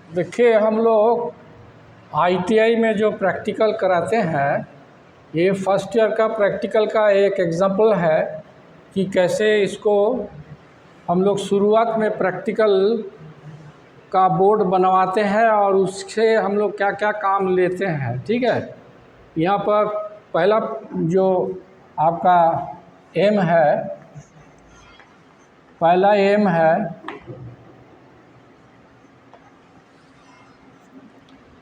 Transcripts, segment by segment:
देखिए, हम लोग आईटीआई में जो प्रैक्टिकल कराते हैं, ये फर्स्ट ईयर का प्रैक्टिकल का एक एग्जाम्पल है कि कैसे इसको हम लोग शुरुआत में प्रैक्टिकल का बोर्ड बनवाते हैं और उससे हम लोग क्या क्या काम लेते हैं। ठीक है, यहाँ पर पहला जो आपका एम है, पहला एम है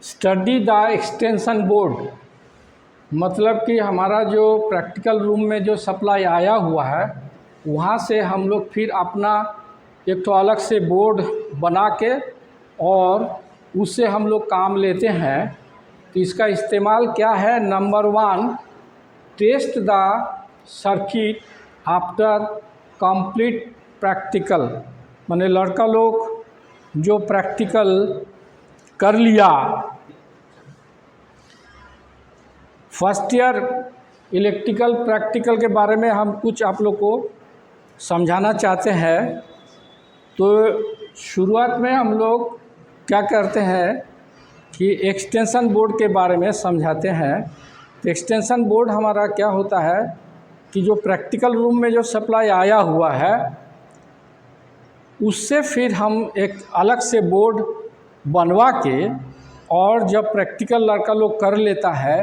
स्टडी द एक्सटेंशन बोर्ड। मतलब कि हमारा जो प्रैक्टिकल रूम में जो सप्लाई आया हुआ है, वहाँ से हम लोग फिर अपना एक तो अलग से बोर्ड बना के और उससे हम लोग काम लेते हैं। तो इसका इस्तेमाल क्या है? Number 1, test the circuit after complete practical. माने लड़का लोग जो प्रैक्टिकल कर लिया, फर्स्ट ईयर इलेक्ट्रिकल प्रैक्टिकल के बारे में हम कुछ आप लोग को समझाना चाहते हैं। तो शुरुआत में हम लोग क्या करते हैं कि एक्सटेंशन बोर्ड के बारे में समझाते हैं। तो एक्सटेंशन बोर्ड हमारा क्या होता है कि जो प्रैक्टिकल रूम में जो सप्लाई आया हुआ है, उससे फिर हम एक अलग से बोर्ड बनवा के और जब प्रैक्टिकल लड़का लोग कर लेता है,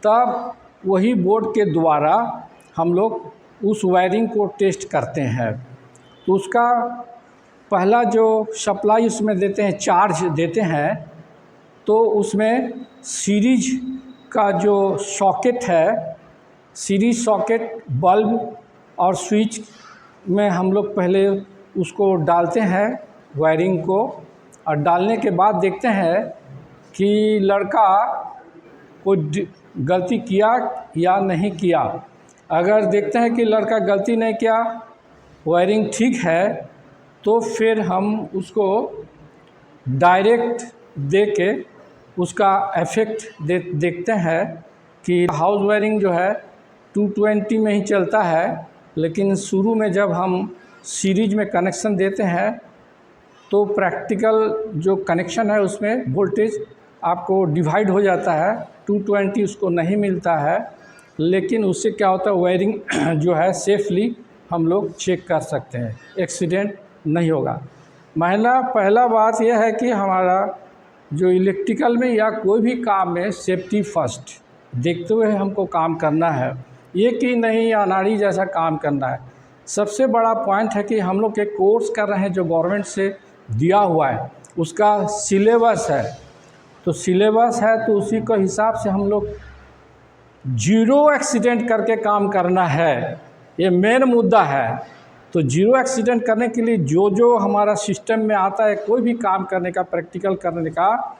तब वही बोर्ड के द्वारा हम लोग उस वायरिंग को टेस्ट करते हैं। तो उसका पहला जो सप्लाई उसमें देते हैं, चार्ज देते हैं, तो उसमें सीरीज का जो सॉकेट है, सीरीज सॉकेट बल्ब और स्विच में हम लोग पहले उसको डालते हैं वायरिंग को, और डालने के बाद देखते हैं कि लड़का कोई गलती किया या नहीं किया। अगर देखते हैं कि लड़का गलती नहीं किया, वायरिंग ठीक है, तो फिर हम उसको डायरेक्ट दे के उसका इफ़ेक्ट देखते हैं कि हाउस वायरिंग जो है 220 में ही चलता है, लेकिन शुरू में जब हम सीरीज में कनेक्शन देते हैं तो प्रैक्टिकल जो कनेक्शन है उसमें वोल्टेज आपको डिवाइड हो जाता है, 220 उसको नहीं मिलता है। लेकिन उससे क्या होता है, वायरिंग जो है सेफली हम लोग चेक कर सकते हैं, एक्सीडेंट नहीं होगा। पहला बात यह है कि हमारा जो इलेक्ट्रिकल में या कोई भी काम में सेफ्टी फर्स्ट देखते हुए हमको काम करना है, ये कि नहीं अनाड़ी जैसा काम करना है। सबसे बड़ा पॉइंट है कि हम लोग एक कोर्स कर रहे हैं जो गवर्नमेंट से दिया हुआ है, उसका सिलेबस है। तो सिलेबस है तो उसी के हिसाब से हम लोग जीरो एक्सीडेंट करके काम करना है, ये मेन मुद्दा है। तो जीरो एक्सीडेंट करने के लिए जो जो हमारा सिस्टम में आता है, कोई भी काम करने का, प्रैक्टिकल करने का,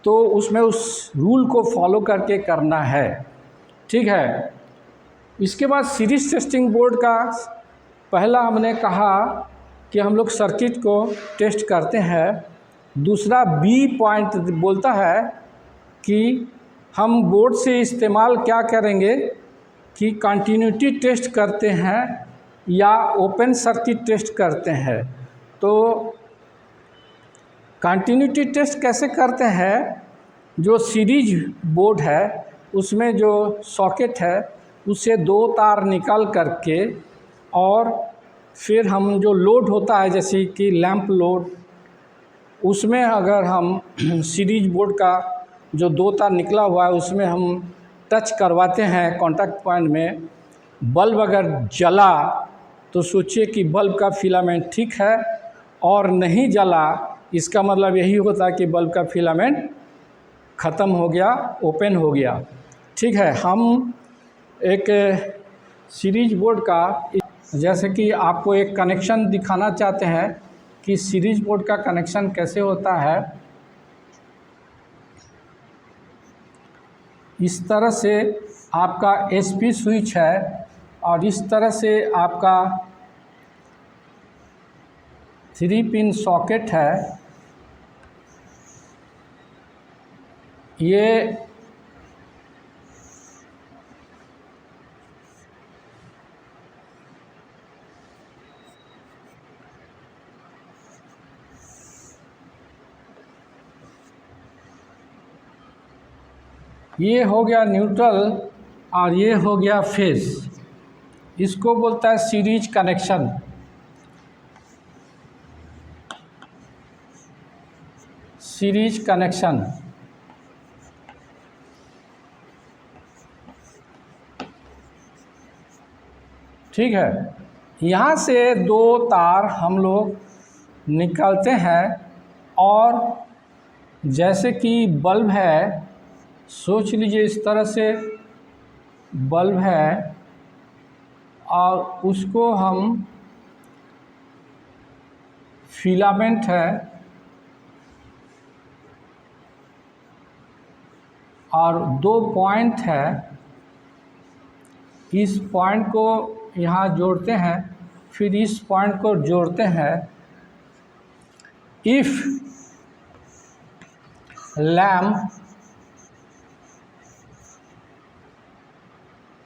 तो उसमें उस रूल को फॉलो करके करना है। ठीक है, इसके बाद सीरीज टेस्टिंग बोर्ड का पहला हमने कहा कि हम लोग सर्किट को टेस्ट करते हैं। दूसरा बी पॉइंट बोलता है कि हम बोर्ड से इस्तेमाल क्या करेंगे कि कंटिन्यूटी टेस्ट करते हैं या ओपन सर्किट टेस्ट करते हैं। तो कंटिन्यूटी टेस्ट कैसे करते हैं? जो सीरीज बोर्ड है उसमें जो सॉकेट है उससे 2 तार निकाल करके, और फिर हम जो लोड होता है जैसे कि लैंप लोड, उसमें अगर हम सीरीज बोर्ड का जो 2 तार निकला हुआ है उसमें हम टच करवाते हैं कॉन्टैक्ट पॉइंट में, बल्ब अगर जला तो सोचिए कि बल्ब का फिलामेंट ठीक है, और नहीं जला इसका मतलब यही होता है कि बल्ब का फिलामेंट ख़त्म हो गया, ओपन हो गया। ठीक है, हम एक सीरीज बोर्ड का, जैसे कि आपको एक कनेक्शन दिखाना चाहते हैं कि सीरीज बोर्ड का कनेक्शन कैसे होता है। इस तरह से आपका एसपी स्विच है और इस तरह से आपका 3 पिन सॉकेट है। ये ये हो गया न्यूट्रल और ये हो गया फेज। इसको बोलता है सीरीज कनेक्शन। Series connection. ठीक है, यहाँ से दो तार हम लोग निकालते हैं और जैसे कि बल्ब है, सोच लीजिए इस तरह से बल्ब है और उसको हम फिलामेंट है और दो पॉइंट है, इस पॉइंट को यहाँ जोड़ते हैं, फिर इस पॉइंट को जोड़ते हैं। If lamp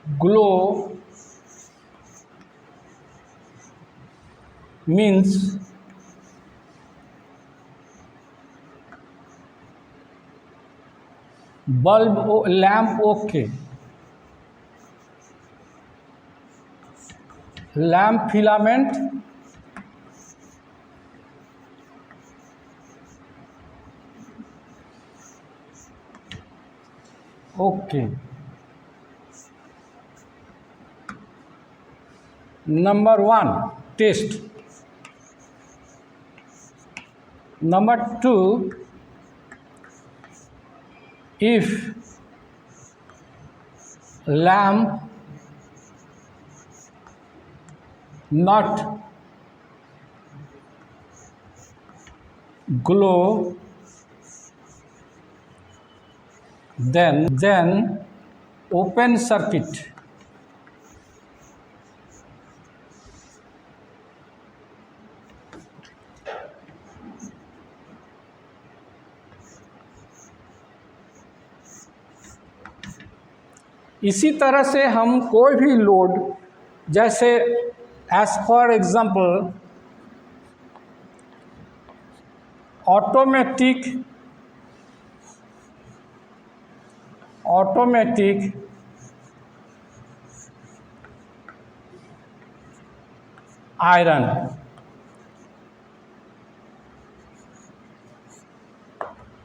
glow means bulb lamp okay, lamp filament okay. Number 1 test. Number 2, if lamp not glow, then open circuit। इसी तरह से हम कोई भी लोड, जैसे as for example automatic iron,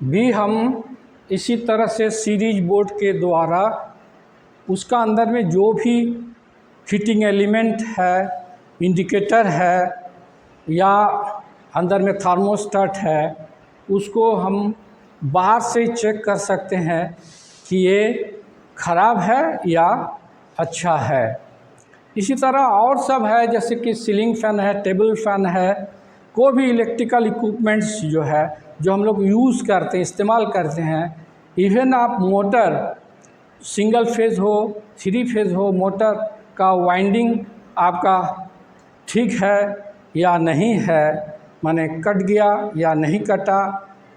भी हम इसी तरह से सीरीज बोर्ड के द्वारा उसका अंदर में जो भी हीटिंग एलिमेंट है, इंडिकेटर है या अंदर में थर्मोस्टेट है, उसको हम बाहर से चेक कर सकते हैं कि ये ख़राब है या अच्छा है। इसी तरह और सब है, जैसे कि सीलिंग फ़ैन है, टेबल फ़ैन है, कोई भी इलेक्ट्रिकल इक्विपमेंट्स जो है जो हम लोग यूज़ करते हैं, इस्तेमाल करते हैं। इवन आप मोटर सिंगल फेज़ हो, 3 फेज़ हो, मोटर का वाइंडिंग आपका ठीक है या नहीं है, माने कट गया या नहीं कटा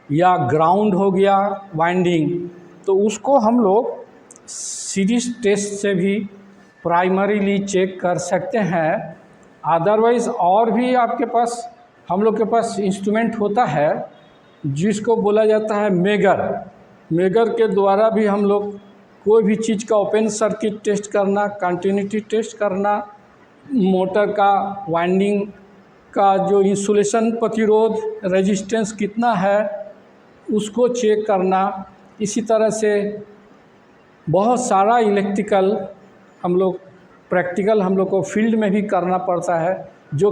या ग्राउंड हो गया वाइंडिंग, तो उसको हम लोग सीरीज टेस्ट से भी प्राइमरीली चेक कर सकते हैं। अदरवाइज़ और भी आपके पास, हम लोग के पास इंस्ट्रूमेंट होता है जिसको बोला जाता है मेगर। मेगर के द्वारा भी हम लोग कोई भी चीज़ का ओपन सर्किट टेस्ट करना, कंटिन्यूटी टेस्ट करना, मोटर का वाइंडिंग का जो इंसुलेशन प्रतिरोध रेजिस्टेंस कितना है उसको चेक करना। इसी तरह से बहुत सारा इलेक्ट्रिकल हम लोग प्रैक्टिकल हम लोग को फील्ड में भी करना पड़ता है, जो